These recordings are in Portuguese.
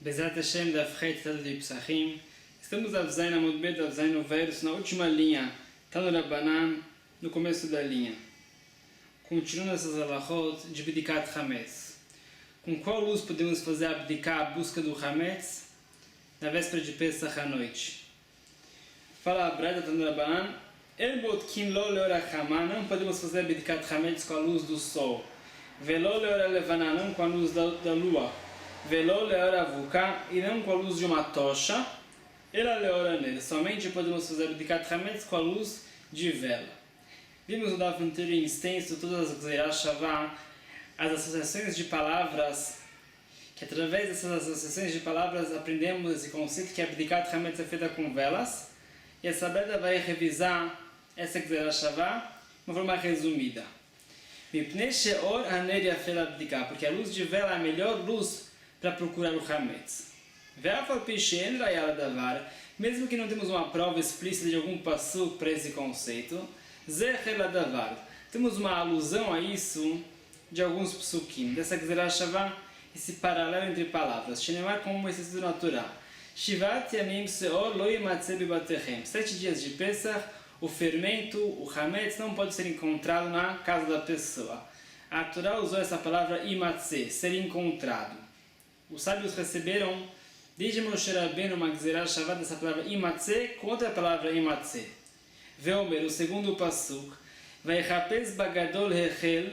Bezerra Hashem da Freta de Psachim. Estamos a Zain Amud Bet, a Zain no verso, na última linha, Tanu Rabbanan, no começo da linha. Continuando essas alachot de Bdikat Hametz. Com qual luz podemos fazer abdicar a busca do Hametz na véspera de Pesach à noite? Fala a Breda Tanu Rabbanan, El Botkin Lo Leora Hama, não podemos fazer Bdikat Hametz com a luz do sol. Velo Leora Levana, não com a luz da lua. Velo leora avuka, e não com a luz de uma tocha, ela leora nele. Somente podemos fazer Bdikat Hametz com a luz de vela. Vimos no Daf anterior em extenso todas as Gzeirah Shavah, as associações de palavras, que através dessas associações de palavras aprendemos esse conceito que a Bdikat Hametz é feita com velas, e essa breda vai revisar essa Gzeirah Shavah de uma forma resumida. Porque a luz de vela é a melhor luz para procurar o Hametz. Mesmo que não temos uma prova explícita de algum pasuk para esse conceito, temos uma alusão a isso de alguns psukim, dessa Gzeirah Shavah, esse paralelo entre palavras. Como uma exceção natural. 7 dias de Pesach, o fermento, o Hametz, não pode ser encontrado na casa da pessoa. A Torá usou essa palavra imatzeh, ser encontrado. Os sábios receberam, desde Moshe Rabbeinu, uma Gzeirah Shavah dessa palavra imatzeh, com outra palavra imatzeh. Veomer, o segundo pasuk, Vaychapez bagadol hechel,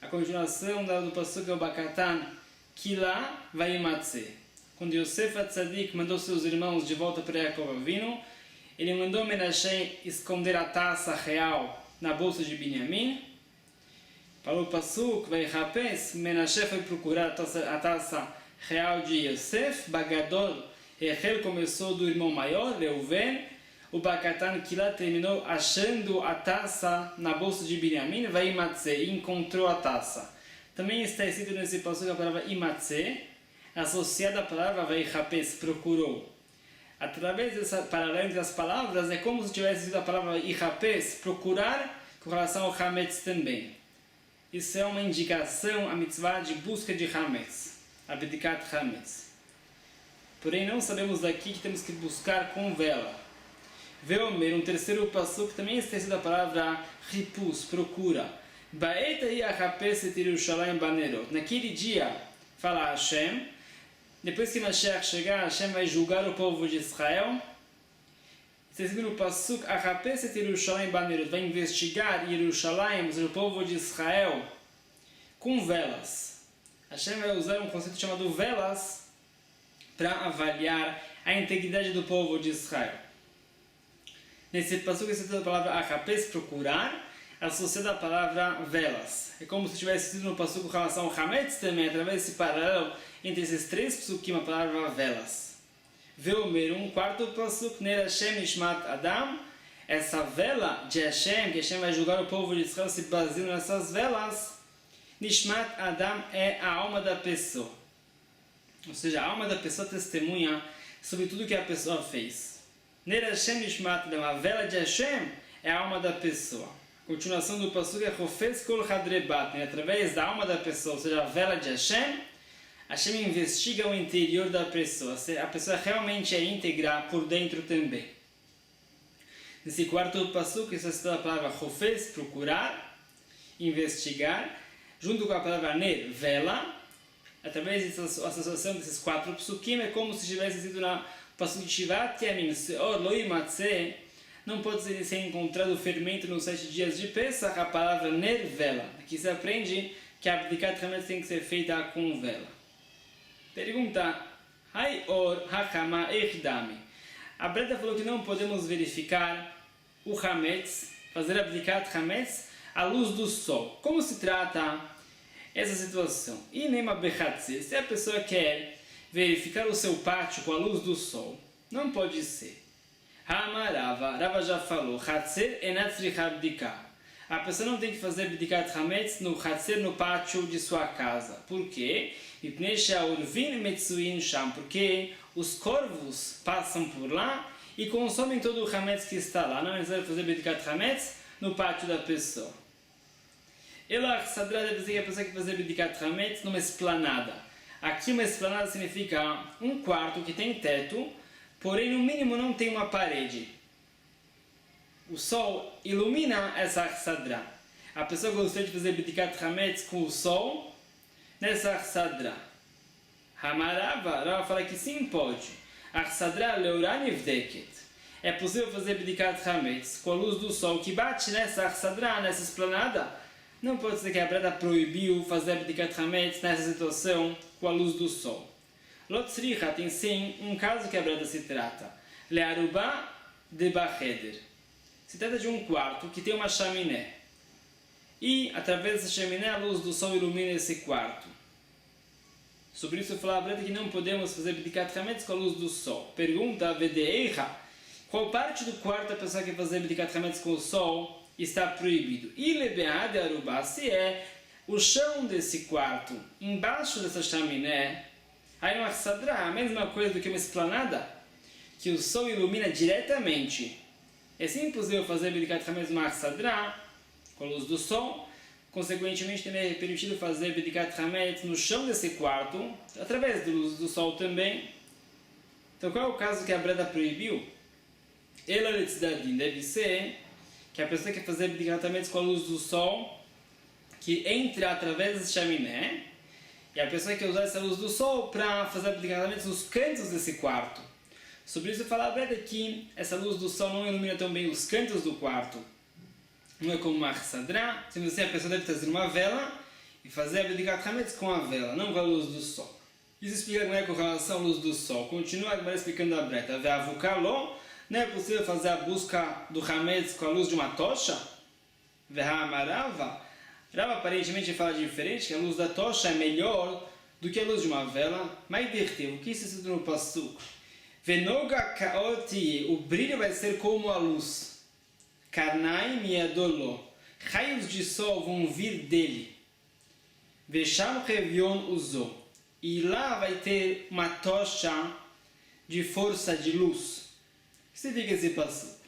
a continuação do pasuk é o Bakatan, Kila vaimatzeh. Quando Yosef Atzadik mandou seus irmãos de volta para Yaakov Avinu, ele mandou Menashe esconder a taça real na bolsa de Binyamin. Falou o pasuk, Vaychapez, Menashe foi procurar a taça real de Yosef, Bagadol, Rechel começou do irmão maior, Reuven, o Bakatan Kila terminou achando a taça na bolsa de Binyamin, vai Imatzeh, e encontrou a taça. Também está escrito nesse pasuk a palavra Imatzeh, associada à palavra Vaychapez, procurou. Através dessa paralelo entre as palavras, é como se tivesse escrito a palavra Ichapez, procurar, com relação ao Hametz também. Isso é uma indicação, a mitzvah de busca de Hametz. Abdikat Hametz. Porém, não sabemos daqui que temos que buscar com vela. Veomer, um terceiro pasuk, também está escrito a palavra ripus, procura. Baeta yachapes et Yerushalayim banerot. Naquele dia, fala Hashem, depois que Mashiach chegar, Hashem vai julgar o povo de Israel. Está escrito no pasuk, achapes et Yerushalayim banerot, vai investigar Yerushalayim, o povo de Israel, com velas. Hashem vai usar um conceito chamado velas para avaliar a integridade do povo de Israel. Nesse passuco está a palavra achapes, procurar, associada à palavra velas. É como se tivesse sido no passuco com relação ao Hametz também, através desse paralelo entre esses três psukim, a palavra velas. Veomer, um quarto passuco, Ner Hashem Nishmat Adam, essa vela de Hashem, que Hashem vai julgar o povo de Israel se baseando nessas velas. Nishmat Adam é a alma da pessoa. Ou seja, a alma da pessoa testemunha sobre tudo que a pessoa fez. Ner Hashem Nishmat Adam, a vela de Hashem é a alma da pessoa. A continuação do pasuk é Chofetz Kol Hadre Baten, através da alma da pessoa, ou seja, a vela de Hashem, Hashem investiga o interior da pessoa. A pessoa realmente é íntegra por dentro também. Nesse quarto pasuk está citada a palavra Chofetz, procurar, investigar, junto com a palavra ner, vela, através dessa associação desses quatro psukim, é como se tivesse sido na pasuk de Shivat Yamim, Seor Lo Imatzeh, não pode ser encontrado o fermento nos 7 dias de Pesach, a palavra ner, vela. Aqui se aprende que a Bdikat Hametz tem que ser feita com vela. Pergunta, Hai Or Hakama Echdami. A Breda falou que não podemos verificar o Hametz, fazer a Bdikat Hametz, à luz do sol. Como se trata essa situação? Inema bechatze, se a pessoa quer verificar o seu pátio com a luz do sol, não pode ser. Hamarava, Rava já falou, Hatzer enatzricha abdika. A pessoa não tem que fazer Bdikat Hametz no Hatzer, no pátio de sua casa. Por quê? Porque os corvos passam por lá e consomem todo o Hametz que está lá. Não é necessário fazer Bdikat Hametz no pátio da pessoa. Ela Sadra deve dizer que a pessoa que fazer Bdikat Hametz numa esplanada. Aqui uma esplanada significa um quarto que tem teto, porém no mínimo não tem uma parede. O sol ilumina essa Achsadra. A pessoa gostaria de fazer Bedikat Hametz com o sol nessa Achsadra. Rava fala que sim, pode. Achsadra leorá nivdeket. É possível fazer Bedikat Hametz com a luz do sol que bate nessa Achsadra, nessa esplanada. Não pode ser que a Breta proibiu fazer Bedikat Hametz nessa situação com a luz do sol. Lotzricha tem sim um caso que a Breta se trata. Learubá de Bacheder. Se trata de um quarto que tem uma chaminé. E, através dessa chaminé, a luz do sol ilumina esse quarto. Sobre isso, eu falo a Breta que não podemos fazer Bedikat Hametz com a luz do sol. Pergunta a Vedeeicha, qual parte do quarto a pessoa quer fazer Bedikat Hametz com o sol está proibido? E Lebeade Arubá, se é o chão desse quarto, embaixo dessa chaminé, aí uma Achsadra, a mesma coisa do que uma esplanada, que o sol ilumina diretamente. É sim possível fazer Bedikat Hametz numa Achsadra, com a luz do sol. Consequentemente, também é permitido fazer Bedikat Hametz no chão desse quarto, através da luz do sol também. Então, qual é o caso que a Breda proibiu? Ela deve ser que a pessoa quer fazer Bedikat Hametz com a luz do sol, que entra através dessa chaminé, e a pessoa quer usar essa luz do sol para fazer Bedikat Hametz nos cantos desse quarto. Sobre isso eu falo a Breda que essa luz do sol não ilumina tão bem os cantos do quarto. Não é como uma Achsadra, sendo assim a pessoa deve trazer uma vela e fazer a Bedikat Hametz com a vela, não com a luz do sol. Isso explica como é com relação à luz do sol. Continua agora explicando a Breta. Ve'avukalo, não é possível fazer a busca do Hametz com a luz de uma tocha? Ve'hamarava, Rava aparentemente fala diferente, que a luz da tocha é melhor do que a luz de uma vela. Mas o que isso se no Pasuk? Venoga kaoti, o brilho vai ser como a luz. Karnai miadolo, raios de sol vão vir dele. Vesham revion usou, e lá vai ter uma tocha de força de luz. O que significa esse passo?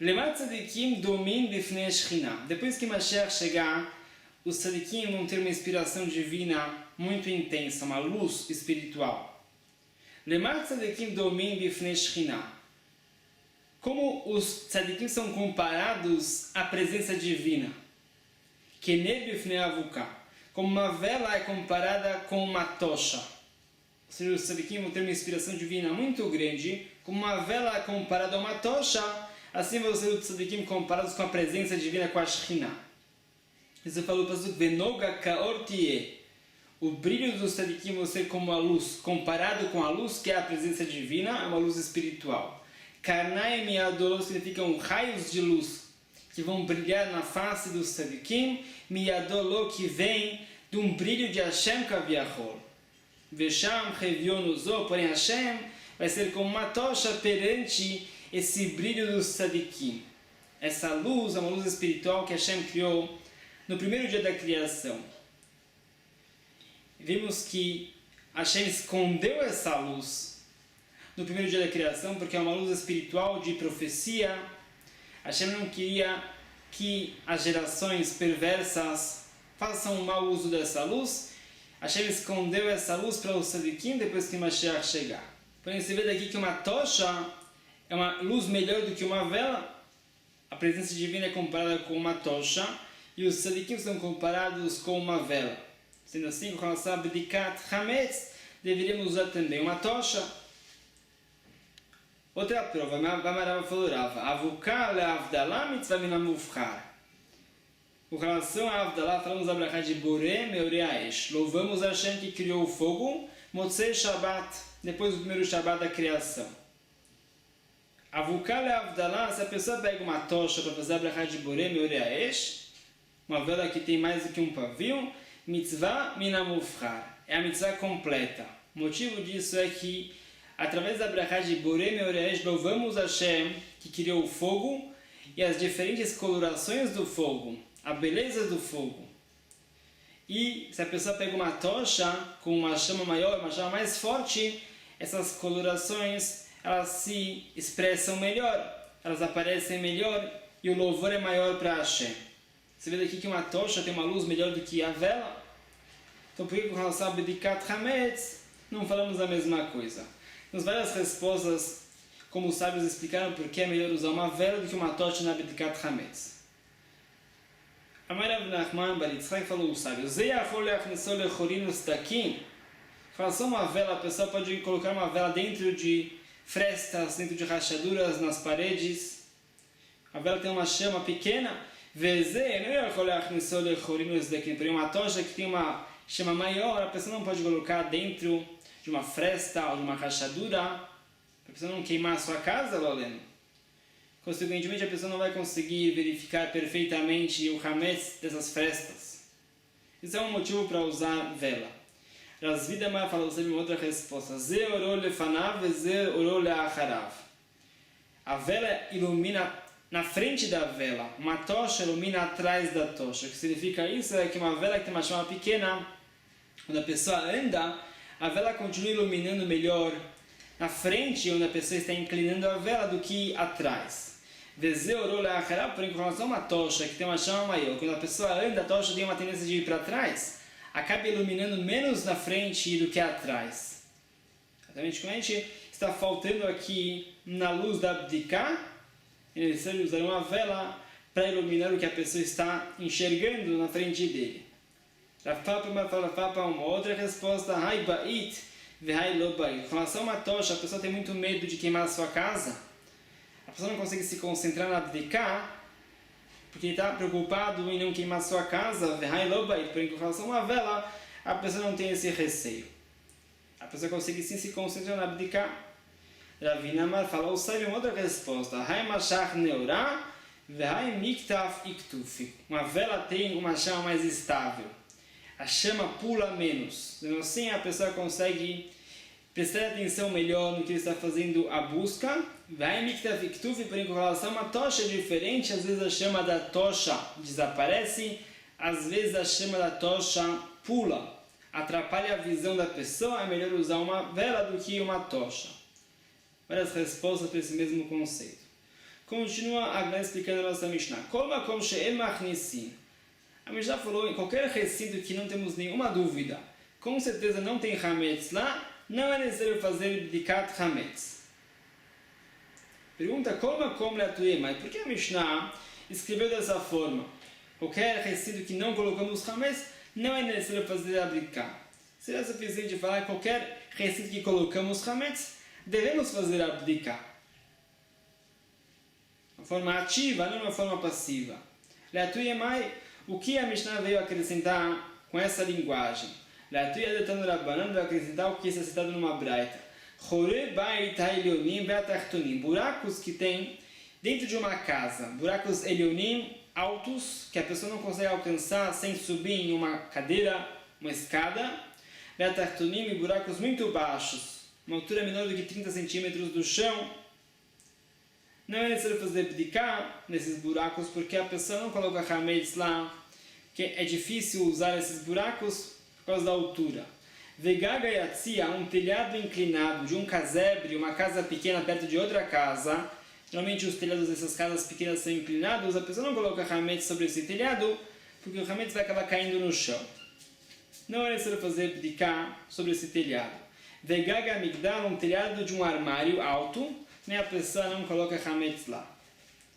Lemat tzadikim domim bifnei Shechina. Depois que Mashiach chegar, os tzadikim vão ter uma inspiração divina muito intensa, uma luz espiritual. Lemat tzadikim domim bifnei Shechina. Como os tzadikim são comparados à presença divina? Keneh bifnei avuká. Como uma vela é comparada com uma tocha. Ou seja, os tzadikim vão ter uma inspiração divina muito grande. Como uma vela é comparada a uma tocha, assim vão ser os tzadikim comparados com a presença divina, com a Shekhinah. Isso falou para o Venoga kaor tieh. O brilho dos tzadikim vai ser como a luz, comparado com a luz que é a presença divina, é uma luz espiritual. Karnai miadolo significam raios de luz que vão brilhar na face dos tzadikim, miadolo que vem de um brilho de Hashem kaviachol. Vesham revion usou, porém Hashem vai ser como uma tocha perante esse brilho dos tzadikim. Essa luz é uma luz espiritual que Hashem criou no primeiro dia da criação. Vimos que Hashem escondeu essa luz no primeiro dia da criação porque é uma luz espiritual de profecia. Hashem não queria que as gerações perversas façam um mau uso dessa luz. Hashem escondeu essa luz para os tzadikim depois que Mashiach chegar. Porém, você vê daqui que uma tocha é uma luz melhor do que uma vela. A presença divina é comparada com uma tocha e os tzadikim são comparados com uma vela. Sendo assim, com relação a Bedikat Hametz, deveríamos usar também uma tocha. Outra prova, Vamarava falou Rava, Avuká le'avdalá mitzvah min hamuvchar. Com relação a Avdalá, falamos a brachá de Boré Meorei Haesh. Louvamos a Hashem que criou o fogo, Motzei Shabbat, depois do primeiro Shabbat da criação. Avuká le'avdalá, se a pessoa pega uma tocha para fazer a brachá de Boré Meorei Haesh, uma vela que tem mais do que um pavio, mitzvah min hamuvchar, é a mitzvah completa. O motivo disso é que através da brachá de Boré Meorei Haesh, louvamos a Hashem que criou o fogo e as diferentes colorações do fogo, a beleza do fogo. E se a pessoa pega uma tocha com uma chama maior, uma chama mais forte, essas colorações elas se expressam melhor, elas aparecem melhor e o louvor é maior para Hashem. Você vê daqui que uma tocha tem uma luz melhor do que a vela. Então por que com relação a Bedikat Hametz não falamos a mesma coisa? Temos várias respostas, como os sábios explicaram por que é melhor usar uma vela do que uma tocha na Bedikat Hametz. Amar Rav Nachman bar Yitzchak falou os sábios, em relação a uma vela, a pessoa pode colocar uma vela dentro de frestas, dentro de rachaduras nas paredes. A vela tem uma chama pequena, porém uma tocha que tem uma chama maior, a pessoa não pode colocar dentro de uma fresta ou de uma rachadura, para a pessoa não queimar a sua casa, Loleno. Consequentemente, a pessoa não vai conseguir verificar perfeitamente o hametz dessas frestas. Isso é um motivo para usar vela. Rasvidamar falou sempre uma outra resposta. Ze orol lefanav, ze orol leacharav. A vela ilumina na frente da vela. Uma tocha ilumina atrás da tocha. O que significa isso é que uma vela que tem uma chama pequena, quando a pessoa anda, a vela continua iluminando melhor na frente, onde a pessoa está inclinando a vela, do que atrás. Porém, com relação a uma tocha que tem uma chama maior, quando a pessoa anda, a tocha tem uma tendência de ir para trás, acaba iluminando menos na frente do que atrás. Exatamente como a gente está faltando aqui na luz da Bdiká, é necessário usar uma vela para iluminar o que a pessoa está enxergando na frente dele. Uma outra resposta, com relação a uma tocha, a pessoa tem muito medo de queimar a sua casa. A pessoa não consegue se concentrar na Bdiká, porque está preocupado em não queimar a sua casa. Porém, com relação a uma vela, a pessoa não tem esse receio. A pessoa consegue sim se concentrar na Bdiká. Ravinamar falou, sabe uma outra resposta. Uma vela tem uma chama mais estável. A chama pula menos. Então, assim a pessoa consegue prestar atenção melhor no que ele está fazendo a busca. Porém, com relação a uma tocha diferente, às vezes a chama da tocha desaparece, às vezes a chama da tocha pula. Atrapalha a visão da pessoa, é melhor usar uma vela do que uma tocha. Várias respostas para esse mesmo conceito. Continua a Agná explicando a nossa Mishnah. A Mishnah falou, em qualquer recinto que não temos nenhuma dúvida, com certeza não tem hametz lá, não é necessário fazer Bdikat Hametz. Pergunta, mas por que a Mishnah escreveu dessa forma? Qualquer recinto que não colocamos Hametz, não é necessário fazer a Bdikat. Seria suficiente falar que qualquer recinto que colocamos Hametz, devemos fazer a Bdikat. Uma forma ativa, não uma forma passiva. O que a Mishnah veio acrescentar com essa linguagem? Veio acrescentar o que está citado numa braita. Buracos que tem dentro de uma casa. Buracos elionim, altos, que a pessoa não consegue alcançar sem subir em uma cadeira, uma escada. Buracos muito baixos, uma altura menor do que 30 centímetros do chão. Não é necessário fazer Bdiká nesses buracos, porque a pessoa não coloca hametz lá, que é difícil usar esses buracos por causa da altura. Vegaga yatzia, um telhado inclinado de um casebre, uma casa pequena perto de outra casa. Geralmente os telhados dessas casas pequenas são inclinados, a pessoa não coloca hametz sobre esse telhado, porque o hametz vai acabar caindo no chão. Não é necessário fazer Bdiká sobre esse telhado. Vegaga migdal, um telhado de um armário alto, nem a pessoa não coloca hametz lá,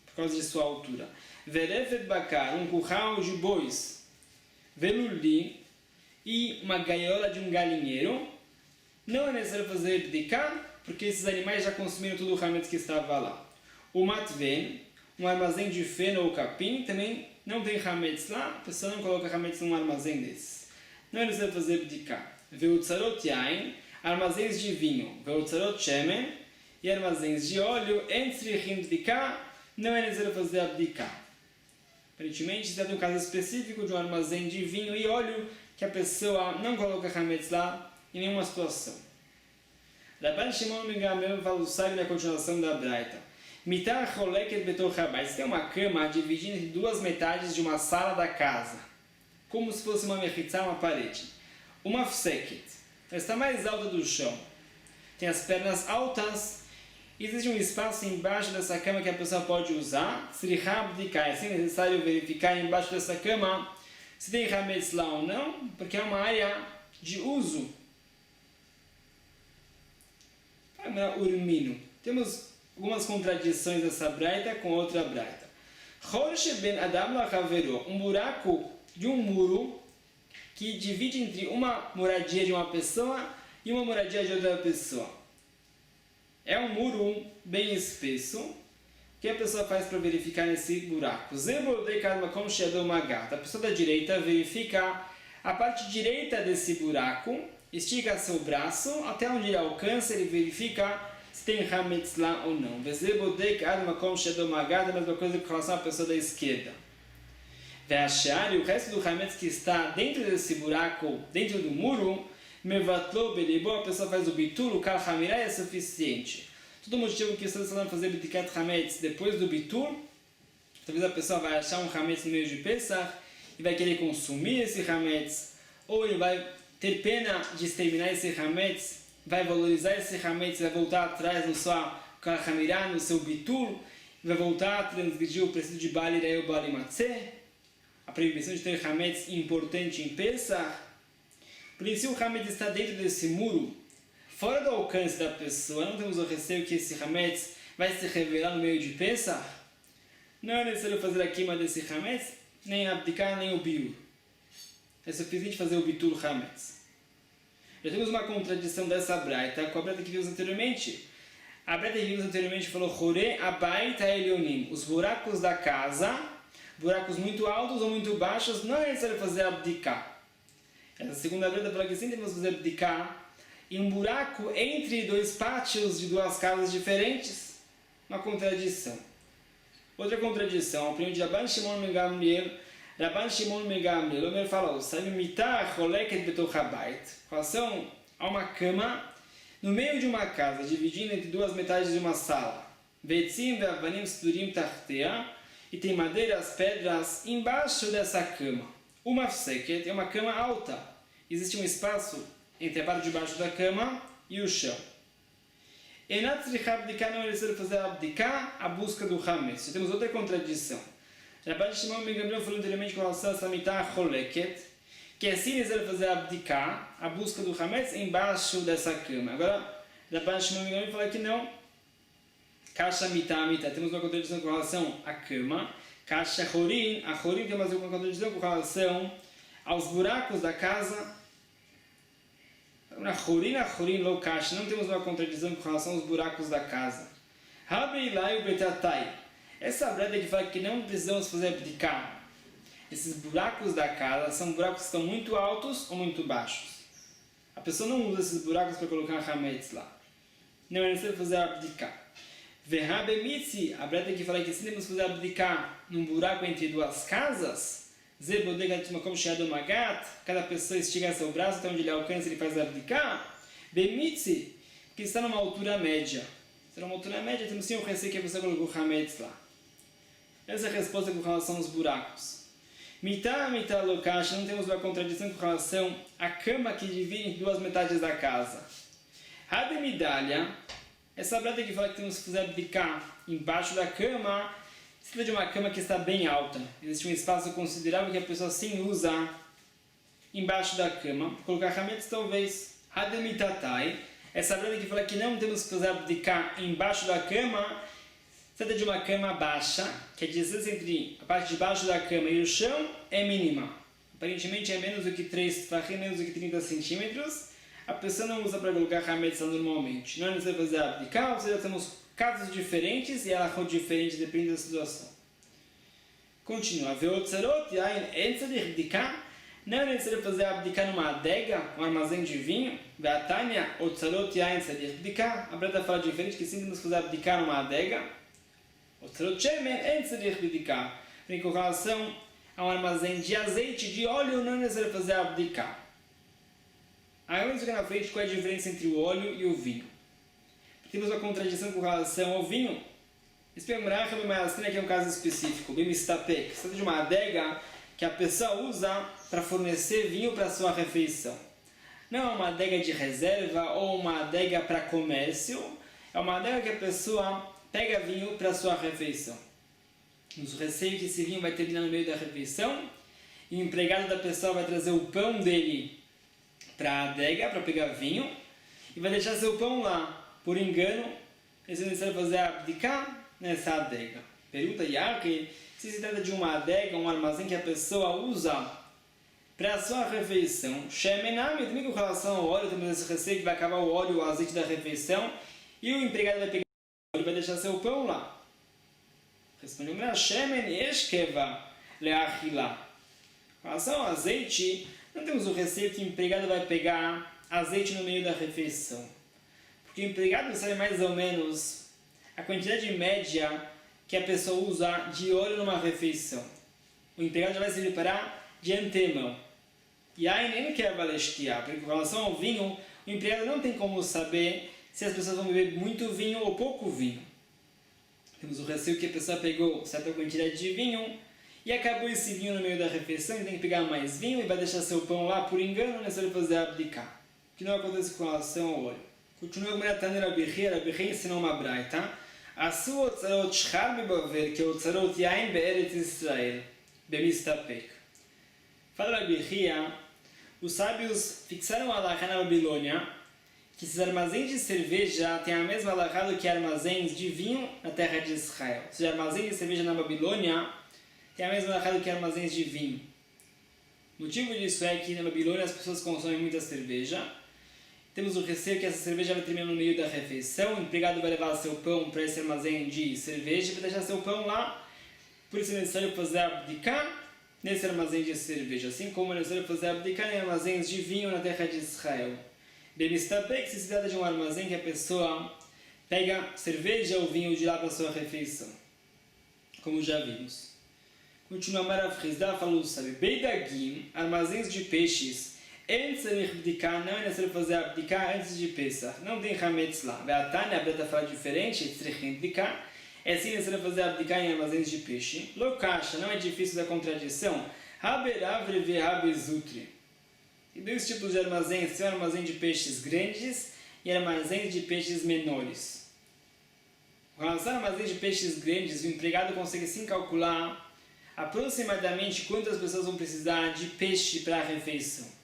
por causa de sua altura. Verefet bakar, um curral de bois. Veluli, e uma gaiola de um galinheiro. Não é necessário fazer Bdiká, porque esses animais já consumiram todo o hametz que estava lá. O matven, um armazém de feno ou capim, também não tem hametz lá, a pessoa não coloca hametz num armazém desses. Não é necessário fazer Bdiká. Veutzarot yain, armazéns de vinho. Veutzarot shemen, e armazéns de óleo. Entre Bdiká, não é necessário fazer a Bdiká. Aparentemente, se tem um caso específico de um armazém de vinho e óleo que a pessoa não coloca hametz lá em nenhuma situação. Rabban Shimon ben Gamliel fala o sábio na continuação da braita. Mitar choleket betor habait. Tem uma cama dividida em duas metades de uma sala da casa, como se fosse uma mechitzá, uma parede. Uma fseket. Ela está mais alta do chão. Tem as pernas altas. Existe um espaço embaixo dessa cama que a pessoa pode usar. Sriha Bdiká. É necessário verificar embaixo dessa cama se tem hametz lá ou não, porque é uma área de uso. Urmino. Temos algumas contradições dessa braita com outra braita. Um buraco de um muro que divide entre uma moradia de uma pessoa e uma moradia de outra pessoa. É um muro bem espesso. O que a pessoa faz para verificar esse buraco? A pessoa da direita verifica a parte direita desse buraco, estica seu braço, até onde ele alcança, ele verifica se tem hametz lá ou não. A mesma coisa com relação à pessoa da esquerda. E o resto do hametz que está dentro desse buraco, dentro do muro, a pessoa faz o bitul, o kal hamirá é suficiente. Todo motivo que está falando fazer bitikat hametz depois do bitul, talvez a pessoa vai achar um hametz no meio de Pesach e vai querer consumir esse hametz, ou ele vai ter pena de exterminar esse hametz, vai valorizar esse hametz, vai voltar atrás no seu kal hamirá, no seu bitul, vai voltar a transgredir o preceito de Bali Rei ou Bali Matzeh, a proibição de ter hametz importante em Pesach. Por isso, se o hametz está dentro desse muro, fora do alcance da pessoa, não temos o receio que esse hametz vai se revelar no meio de Pesach. Não é necessário fazer a queima desse hametz, nem abdicar, nem o biur. É suficiente fazer o bitur hametz. Já temos uma contradição dessa braita com a braita que vimos anteriormente. A braita que vimos anteriormente falou Chore abayit ha'elyonim, os buracos da casa, buracos muito altos ou muito baixos, não é necessário fazer abdicar. Essa segunda braita fala que sim temos que fazer abdicar em um buraco entre dois pátios de duas casas diferentes. Uma contradição. Outra contradição, a opinião de Rabban Shimon ben Gamliel. Rabban Shimon ben Gamliel, ele fala, sabe, mitah choleket betoch habayit, com relação a uma cama no meio de uma casa, dividindo entre duas metades de uma sala. Vetzim ve'avanim sturim tachtea, e tem madeiras, pedras embaixo dessa cama. Uma fseket é uma cama alta. Existe um espaço entre a parte de baixo da cama e o chão. Enat tzricha abdikah, não é necessário fazer abdikah, a busca do hametz. Temos outra contradição. Rabban Shimon ben Gamliel falou anteriormente com relação a essa mitah choleket, que é sim necessário fazer abdikah, a busca do hametz, embaixo dessa cama. Agora, Rabban Shimon ben Gamliel fala que não. Kasha mitah mitah. Temos uma contradição com relação à cama. Kasha chorin. A chorin tem mais uma contradição com relação aos buracos da casa. Na chorin lo kasha. Não temos uma contradição com relação aos buracos da casa. Rabi ilai betatai. Essa breda que fala que não precisamos fazer abdicar. Esses buracos da casa são buracos que estão muito altos ou muito baixos. A pessoa não usa esses buracos para colocar hametz lá. Não é necessário fazer abdicar. Verrabe mitzi, a breta que fala que sim temos que fazer abdicar num buraco entre duas casas. Cada pessoa estica seu braço até onde ele alcança e ele faz abdicar. Bemitzi, que está numa altura média. Se numa altura média, temos sim o receio que a pessoa colocou hametz lá. Essa é a resposta com relação aos buracos. Mitah lokash, não temos uma contradição com relação à cama que divide em duas metades da casa. Hademidalha, essa breta que fala que temos que fazer abdicar embaixo da cama, se trata de uma cama que está bem alta. Existe um espaço considerável que a pessoa sim usa embaixo da cama. Colocar hametz talvez. Hademitatai, essa breta que fala que não temos que fazer abdicar embaixo da cama, se trata de uma cama baixa, que a distância entre a parte de baixo da cama e o chão é mínima. Aparentemente é menos do que 3 tefachim, menos do que 30 centímetros. A pessoa não usa para colocar hametz normalmente. Não é necessário fazer abdicar, ou seja, temos casos diferentes e ela é diferente, depende da situação. Continua. Não é necessário fazer abdicar numa adega, um armazém de vinho. A Breta fala diferente, que sim temos que fazer abdicar numa adega. Com relação a um armazém de azeite, de óleo, não é necessário fazer abdicar. Aí vamos ver na frente qual é a diferença entre o óleo e o vinho. Temos uma contradição com relação ao vinho. Esse aqui é um caso específico, bem mistapek. Se trata de uma adega que a pessoa usa para fornecer vinho para a sua refeição. Não é uma adega de reserva ou uma adega para comércio. É uma adega que a pessoa pega vinho para a sua refeição. Nos receio que esse vinho vai terminar no meio da refeição e o empregado da pessoa vai trazer o pão dele para a adega, para pegar vinho, e vai deixar seu pão lá. Por engano, eles necessário fazer abdicar nessa adega. Pergunta Yaakov se se trata de uma adega, um armazém que a pessoa usa para a sua refeição. Shemenami, também com relação ao óleo, temos esse receio que vai acabar o óleo, o azeite da refeição, e o empregado vai pegar o óleo e vai deixar seu pão lá. Respondeu, Shemen eshkeva leachila. Com relação ao azeite, não temos o receio que o empregado vai pegar azeite no meio da refeição. Porque o empregado sabe mais ou menos a quantidade média que a pessoa usa de óleo numa refeição. O empregado já vai se preparar de antemão. E aí nem quer valestiar, porque com relação ao vinho, o empregado não tem como saber se as pessoas vão beber muito vinho ou pouco vinho. Temos o receio que a pessoa pegou certa quantidade de vinho e acabou esse vinho no meio da refeição e tem que pegar mais vinho e vai deixar seu pão lá por engano, não é necessário fazer abdicar. O que não acontece com relação ao óleo. Continua com a Tânia Rabi Chia ensinou uma braita. Asu otzarot shchar bebavel que otzarot yain be'eretz Israel bemistapek. Fala Rabi Chia, os sábios fixaram a halakha na Babilônia que esses armazéns de cerveja têm a mesma halakha do que armazéns de vinho na terra de Israel. Ou seja, armazéns de cerveja na Babilônia têm a mesma halakha do que armazéns de vinho. O motivo disso é que na Babilônia as pessoas consomem muita cerveja. Temos o receio que essa cerveja vai terminar no meio da refeição, o empregado vai levar seu pão para esse armazém de cerveja e vai deixar seu pão lá. Por isso é necessário fazer abdicar nesse armazém de cerveja, assim como é necessário fazer abdicar em armazéns de vinho na terra de Israel. Bemistapek se trata de um armazém que a pessoa pega cerveja ou vinho de lá para a sua refeição, como já vimos. Continua Marav Rizda falou, sabe, Beidagim, armazéns de peixes, não é necessário fazer abdicar antes de Pesach. Não tem Hametz lá. A Tânia, a Breta fala diferente, é sim necessário fazer abdicar em armazéns de peixe. Lokasha, não é difícil da contradição. Haberavre ve habezutri. E dois tipos de armazéns, tem armazém de peixes grandes e armazéns de peixes menores. Com relação a armazéns de peixes grandes, o empregado consegue sim calcular aproximadamente quantas pessoas vão precisar de peixe para a refeição.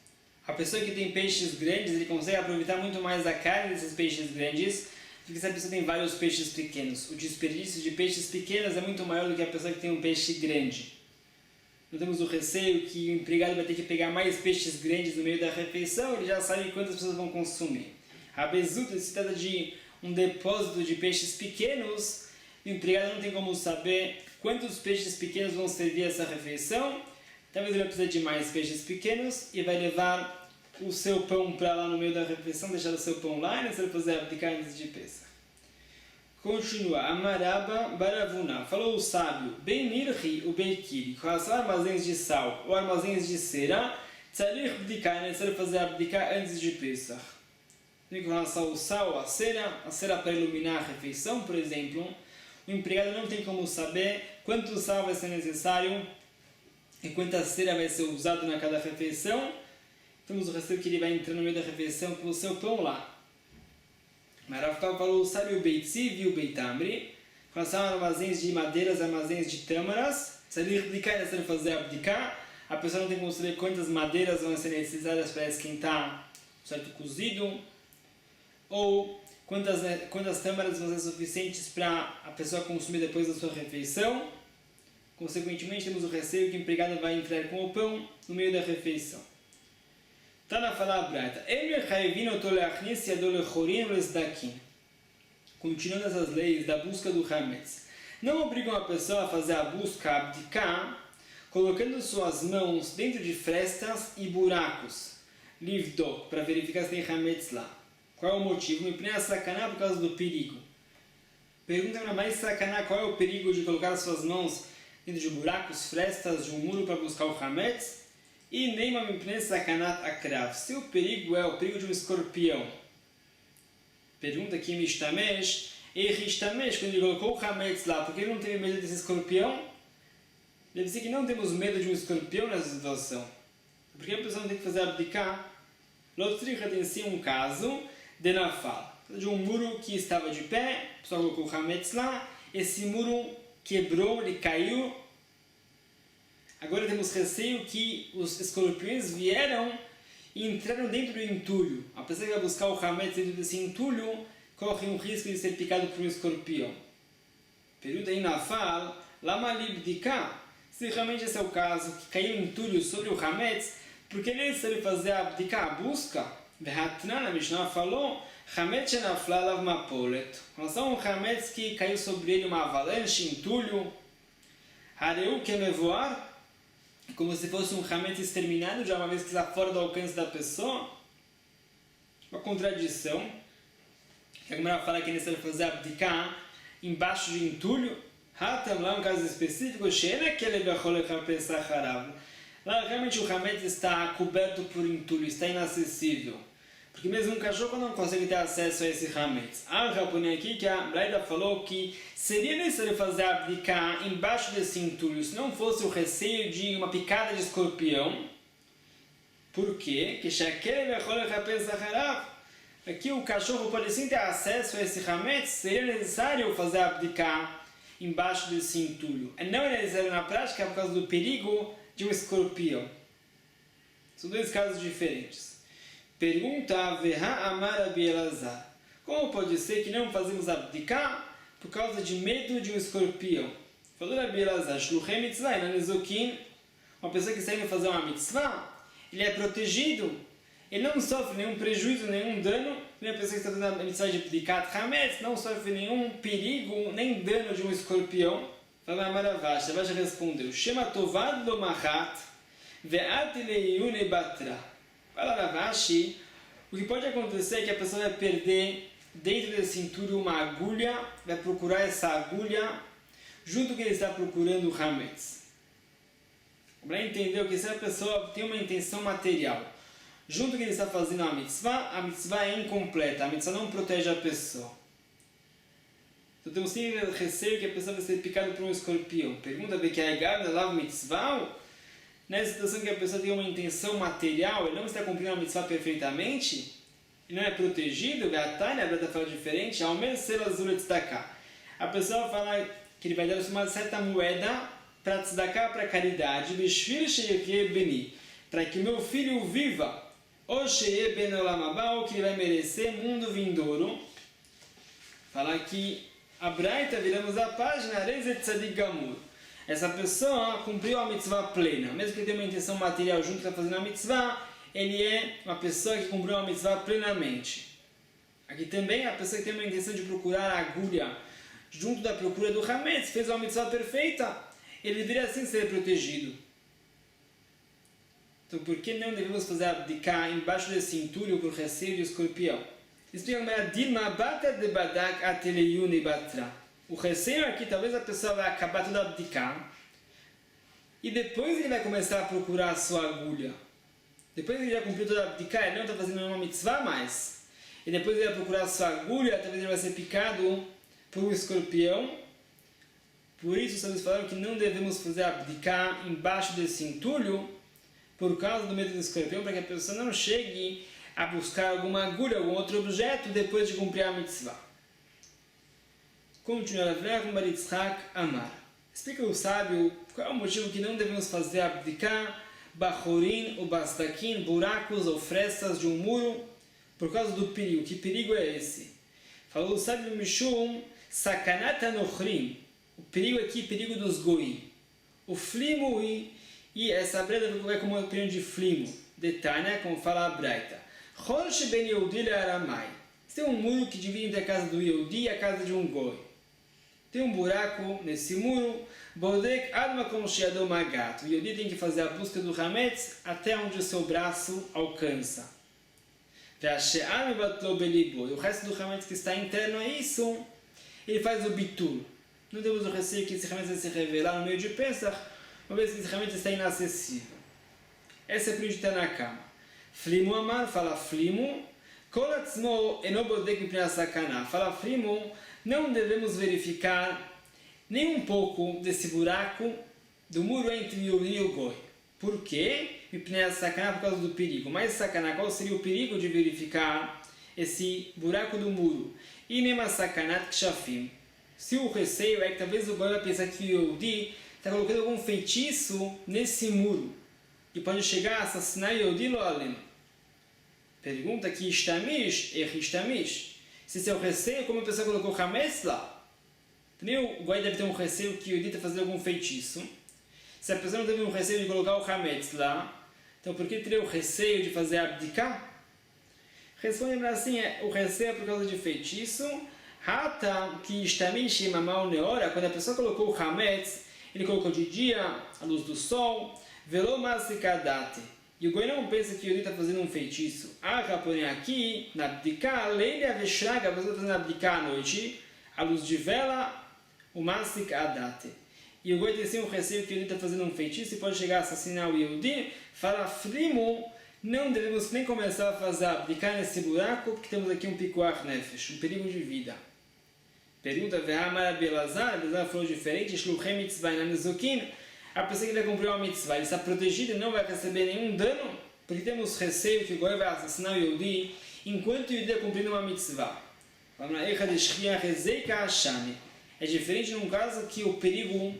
A pessoa que tem peixes grandes, ele consegue aproveitar muito mais a carne desses peixes grandes do que se a pessoa tem vários peixes pequenos. O desperdício de peixes pequenos é muito maior do que a pessoa que tem um peixe grande. Nós temos o receio que o empregado vai ter que pegar mais peixes grandes no meio da refeição, ele já sabe quantas pessoas vão consumir. A bezuta se trata de um depósito de peixes pequenos, o empregado não tem como saber quantos peixes pequenos vão servir essa refeição. Talvez ele vai precisar de mais peixes pequenos e vai levar o seu pão para lá no meio da refeição, deixar o seu pão lá e não vai fazer abdicar antes de Pesach. Continua, Amaraba Baravuna, falou o sábio, Ben Mirri, o Beikiri, com relação a armazéns de sal ou armazéns de cera, Tzarich abdicar, é necessário fazer abdicar antes de Pesach. Com relação ao sal, a cera para iluminar a refeição, por exemplo, o empregado não tem como saber quanto sal vai ser necessário e quanta cera vai ser usado na cada refeição. Temos o receio que ele vai entrar no meio da refeição com o seu pão lá. Mas Rav Papa falou, sabe o Beitziv e o Beitamri, com relação a armazéns de madeiras, armazéns de tâmaras, se ele abdicar, é necessário fazer abdicar, a pessoa não tem como saber quantas madeiras vão ser necessárias para esquentar um certo cozido, ou quantas tâmaras vão ser suficientes para a pessoa consumir depois da sua refeição. Consequentemente, temos o receio que o empregado vai entrar com o pão no meio da refeição. Está na fala brata. Continuando essas leis da busca do Hametz. Não obrigam a pessoa a fazer a busca, a abdicar, colocando suas mãos dentro de frestas e buracos. Livdok, para verificar se tem Hametz lá. Qual é o motivo? Me prende a sacanar por causa do perigo. Pergunta para mais sacanar qual é o perigo de colocar suas mãos dentro de buracos, frestas de um muro para buscar o Hametz. E nem uma mipnei sakanat akrav. Se o perigo é o perigo de um escorpião. Pergunta aqui Mishtamesh. E Rishtamesh, quando ele colocou o Hametz lá, por que ele não teve medo desse escorpião? Deve ser que não temos medo de um escorpião nessa situação. Porque a pessoa não tem que fazer abdicar. Lotricha tem sim um caso de Nafal. De um muro que estava de pé, a pessoa colocou o Hametz lá, esse muro quebrou, ele caiu. Agora temos receio que os escorpiões vieram e entraram dentro do entulho. A pessoa que vai buscar o hametz dentro desse entulho corre um risco de ser picado por um escorpião. Pergunta aí na fala, lama libdika, se realmente esse é o caso, que caiu entulho sobre o hametz, porque ele sabe fazer a abdika, a busca. Vehatnan, a Mishnah falou, hametz shenafla alav mapolet. Com relação ao hametz que caiu sobre ele uma avalanche, entulho, hareu kemevoar, como se fosse um hametz exterminado, já uma vez que está fora do alcance da pessoa. Uma contradição. A Gemara fala que ele sabe fazer abdika embaixo de entulho. Hatam, lá um caso específico, lá realmente o hametz está coberto por entulho, está inacessível. Porque mesmo um cachorro não consegue ter acesso a esse hametz. Há um japonês aqui que a Braida falou que seria necessário fazer abdika embaixo desse entulho, se não fosse o receio de uma picada de escorpião. Por quê? Aqui o cachorro pode sim ter acesso a esse hametz, seria necessário fazer abdika embaixo desse entulho. E não é necessário na prática por causa do perigo de um escorpião. São dois casos diferentes. Pergunta Veha Amar Rabi Elazar. Como pode ser que não fazemos abdika por causa de medo de um escorpião? Falou Rabi Elazar, Shluchei mitzvah inanezokin. Uma pessoa que está indo fazer uma mitzvah, ele é protegido, ele não sofre nenhum prejuízo, nenhum dano. Uma pessoa que está fazendo a mitzvah de abdikat hametz não sofre nenhum perigo, nem dano de um escorpião. Fala Amar Avash, Avash respondeu, Shema tovad lo machat ve'at leiyune batra. Fala Ravashi, o que pode acontecer é que a pessoa vai perder dentro desse entulho uma agulha, vai procurar essa agulha junto com que ele está procurando o hametz. Para entender que se a pessoa tem uma intenção material, junto com que ele está fazendo a mitzvah é incompleta, a mitzvah não protege a pessoa. Então temos sempre receio que a pessoa vai ser picada por um escorpião. Pergunta, Bekeagar, Lav mitzvah? Nessa situação que a pessoa tem uma intenção material, ele não está cumprindo a mitzvah perfeitamente, ele não é protegido, a Breta fala diferente, ao menos ser azul tzedakah. A pessoa fala que ele vai dar uma certa moeda para tzedakah, para caridade, para que meu filho viva, ou que ele vai merecer mundo vindouro. Fala que a Braita, viramos a página, Rezet Tzadik Gamur. Essa pessoa cumpriu a mitzvah plena. Mesmo que ele tenha uma intenção material junto com está fazendo a mitzvah, ele é uma pessoa que cumpriu a mitzvah plenamente. Aqui também a pessoa que tem uma intenção de procurar a agulha junto da procura do hametz, fez uma mitzvah perfeita, ele deveria assim ser protegido. Então por que não devemos fazer abdika embaixo desse entulho por receio de escorpião? Explica a Dilma bata de badak ateleyuni batra. O receio aqui, talvez a pessoa vai acabar toda a abdicar e depois ele vai começar a procurar a sua agulha. Depois ele já cumpriu toda a abdicar, ele não está fazendo nenhuma mitzvah mais. E depois ele vai procurar a sua agulha, talvez ele vai ser picado por um escorpião. Por isso, os sábios falaram que não devemos fazer abdicar embaixo desse entulho por causa do medo do escorpião, para que a pessoa não chegue a buscar alguma agulha, algum outro objeto depois de cumprir a mitzvah. Continua Rav Maritzhak Amar. Explica o sábio qual é o motivo que não devemos fazer abdikar, bachorim ou basdakim, buracos ou frestas de um muro, por causa do perigo. Que perigo é esse? Falou o sábio Mishum, sakanat anochrim. O perigo aqui, perigo dos goim. O flimo e essa breda é como o perigo de flimo. Detalhe, como fala a Braita. Chorsh ben Yehudi le Aramai. Tem um muro que divide entre a casa do Yehudi e a casa de um goi. Tem um buraco nesse muro, Bodek Adma como Shiadom Magat. O Yehudi tem que fazer a busca do hametz até onde o seu braço alcança. E o resto do hametz que está interno a isso, ele faz o bitul. Não temos o receio que esse hametz vai se revelar no meio de Pesach, uma vez que esse hametz está inacessível. Essa é a prioridade na cama. Flimo Amar fala Flimo, Kolatzmo enobodek mipnei sakana. Fala Flimo, não devemos verificar nem um pouco desse buraco do muro entre o Yehudi e o Goi. Por quê? Mipnei sakana, por causa do perigo. Mas sakana, qual seria o perigo de verificar esse buraco do muro? Inema sakanat kshafim. Se o receio é que talvez o Goi vai pensar que o Yehudi está colocando algum feitiço nesse muro, que pode chegar a assassinar Yehudi lo aleno. Pergunta que Ishtamish, Ishtamish. Se seu receio, como a pessoa colocou Hametz lá. Também o Goy deve ter um receio que Yehudi está fazendo algum feitiço. Se a pessoa não teve um receio de colocar o Hametz lá, então por que teria o receio de fazer abdicar? Responde assim, o receio é por causa de feitiço. Hata que Ishtamish Mamal Neora, quando a pessoa colocou o Hametz, ele colocou de dia, a luz do sol, Velo Masikadate. E o Goy não pensa que Yehudi está fazendo um feitiço. Porém aqui, na abdicar, além de Aveshraga, a pessoa está fazendo abdicar à noite, a luz de vela, o Masikadate. E o Goy tem assim um receio que Yehudi está fazendo um feitiço e pode chegar a assassinar o Yehudi. Fala, Frimo, não devemos nem começar a fazer abdicar nesse buraco, porque temos aqui um pikuach nefesh, um perigo de vida. Pergunta, Ve'amar Abelazar, Abelazar falou diferente, Shluchem mitzvah inanizukim, a pessoa que vai cumprir uma mitzvah, ele está protegido e não vai receber nenhum dano, porque temos receio que o Goy vai assassinar o Yehudi, enquanto o Yehudi está cumprindo uma mitzvah. É diferente num caso que o perigo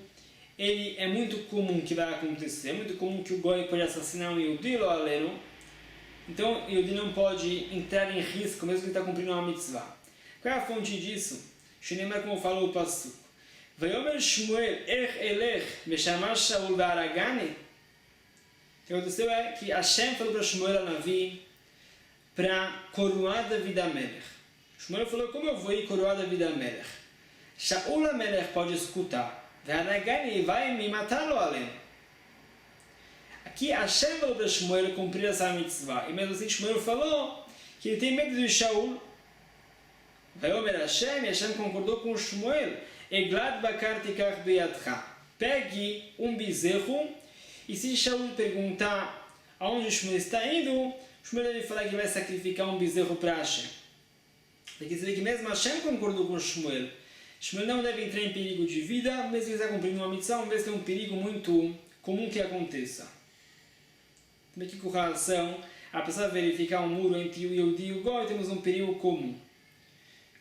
ele é muito comum que vai acontecer, é muito comum que o Goy pode assassinar um Yehudi lo aleno, então o Yehudi não pode entrar em risco mesmo que ele está cumprindo uma mitzvah. Qual é a fonte disso? Shneimar, como falou o Passuco. Vayomer Shmuel, elech, meshamar Shaul ve'aragani. O que aconteceu é que Hashem falou para Shmuel Anavi para coroar David Amelech. Shmuel falou, como eu vou ir coroar David Amelech? Shaul Amelech pode escutar. Ve'aragani vai me matar lo aleno. Aqui Hashem falou para Shmuel cumprir essa mitzvah. E mesmo assim Shmuel falou que ele tem medo de Shaul. Vayomer Hashem, e Hashem concordou com Shmuel. Eglad bakar tikach beyadcha. Pegue um bezerro, e se Shaul perguntar aonde Shmuel está indo, Shmuel deve falar que vai sacrificar um bezerro para Hashem. Porque você vê que mesmo Hashem concordou com Shmuel. Shmuel não deve entrar em perigo de vida, mesmo que ele está cumprindo uma mitzvah, uma vez que é um perigo muito comum que aconteça. Também aqui com relação a pessoa verificar um muro entre o Yehudi e o Goy, temos um perigo comum.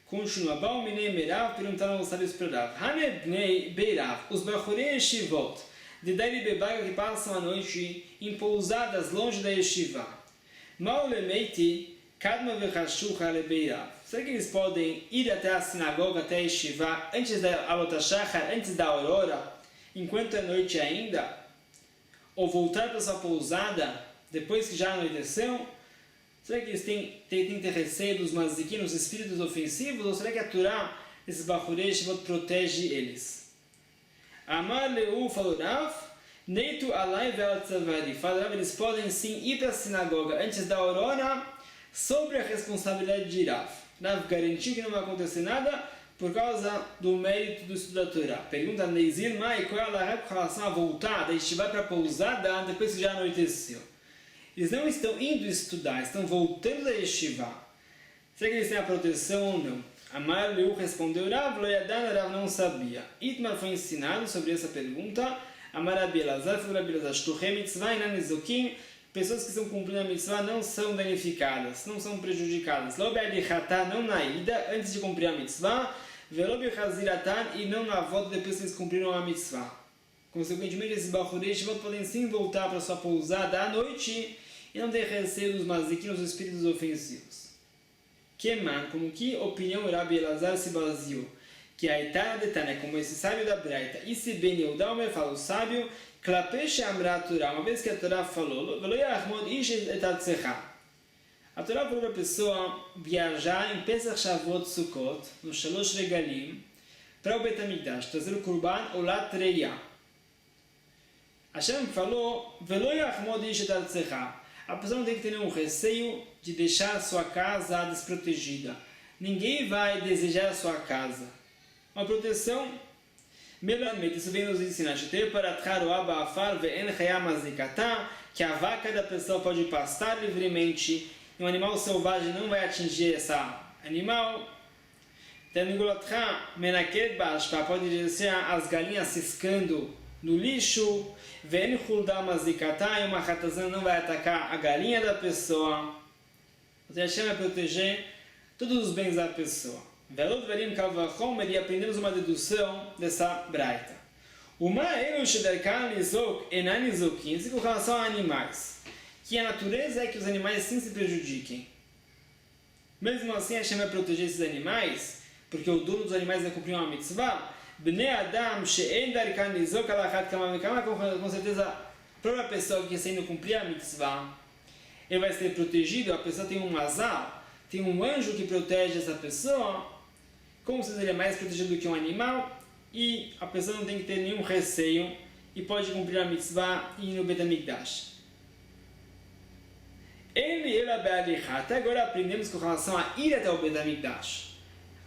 Continua, Balminei Merav, perguntaram aos sábios para Rav. Hanebnei Beirav, os Bachorei Yeshivot, de Dairi Bebaga que passam a noite em pousadas longe da Yeshiva. Maulemeiti, Kadma Vechashucha Lebeirav. Será que eles podem ir até a sinagoga, até a Yeshiva, antes da Alotashachar, antes da aurora, enquanto é noite ainda? Ou voltar para sua pousada, depois que já anoiteceu? Será que eles têm que ter receio dos mazikim, os espíritos ofensivos? Ou será que a Torá, esses Bachorei Yeshivot, protege eles? Amar Leu falou Rav, Neitu alai ve'al tzavari. Fala Rav, eles podem sim ir para a sinagoga antes da aurora, sobre a responsabilidade de Rav. Rav garantiu que não vai acontecer nada por causa do mérito do estudo da Torá. Pergunta Neizir Mai, qual é a Laha com relação a voltar da Yeshiva para a pousada depois que já anoiteceu? Eles não estão indo estudar, estão voltando da Yeshiva. Será que eles têm a proteção ou não? Amar Leu respondeu, Rav Loyadan, Rav não sabia. Itmar foi ensinado sobre essa pergunta. Amar Abelazar, falou Abelazar, Shtuchem mitzvah inanizukim, pessoas que estão cumprindo a mitzvah não são danificadas, não são prejudicadas. Lo be'adichatah, não na ida, antes de cumprir a mitzvah. Velo be'chaziratan, e não na volta depois que eles cumpriram a mitzvah. Consequentemente, esses Bachorei Yeshivot podem sim voltar para sua pousada à noite e não ter receio dos mazikim, os espíritos ofensivos. Keman, como que opinião Rabi Elazar se baseou? Que a Itana de Tana, como esse sábio da Braita, e se Ben Yehuda fala o sábio, Klapesh Amra Torah, uma vez que a Torá falou, Velo Yachmod Ish etatzecha. A Torá falou para a pessoa viajar em Pesach Shavuot Sukkot, no Shalosh Regalim, para o Bet HaMikdash, trazer o Kurban Olat Reya. Hashem falou, Velo Yachmod Ish etatzecha. A pessoa não tem que ter nenhum receio de deixar a sua casa desprotegida. Ninguém vai desejar a sua casa. Uma proteção, melhormente, isso vem nos ensinar, que a vaca da pessoa pode pastar livremente, e um animal selvagem não vai atingir essa animal. Pode dizer as galinhas ciscando no lixo, e uma ratazana não vai atacar a galinha da pessoa. O Hashem vai proteger todos os bens da pessoa. E aprendemos uma dedução dessa braita. Uma eluxidarkan lizok enanizokin, com relação a animais. Que a natureza é que os animais sim se prejudiquem. Mesmo assim, Hashem vai proteger esses animais, porque o dono dos animais vai cumprir uma mitzvah. Bnei Adam she'en darkan lizok alachat kama vekama, com certeza, a própria pessoa que está indo cumprir a mitzvah, ele vai ser protegido, a pessoa tem um mazal, tem um anjo que protege essa pessoa, como se ele é mais protegido do que um animal, e a pessoa não tem que ter nenhum receio e pode cumprir a mitzvah e ir no Bet HaMikdash. Até agora aprendemos com relação a ir até o Bet HaMikdash.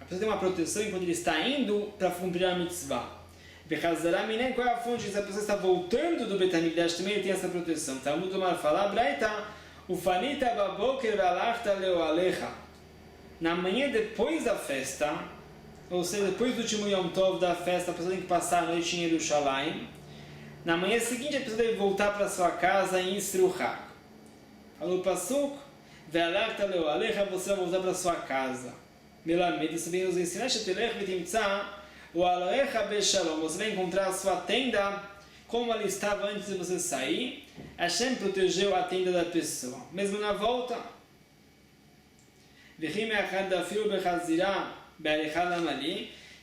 A pessoa tem uma proteção enquanto ele está indo para cumprir a mitzvah. Qual é a fonte? Se a pessoa está voltando do Bet HaMikdash, também ele tem essa proteção. Talmud Omar fala, Braita, Ufanita baboker ve'alachta leoalecha. Na manhã depois da festa, ou seja, depois do último Yom Tov da festa, a pessoa tem que passar a noite em Yerushalayim. Na manhã seguinte, a pessoa deve voltar para sua casa em Isruchak. Falou Pasuk, ve'alachta leoalecha, você vai voltar para sua casa. Melamed, você vem nos ensinar, shetelech v'timtza, u'alecha be'shalom, você vai encontrar a sua tenda como ela estava antes de você sair. Hashem protegeu a tenda da pessoa. Mesmo na volta,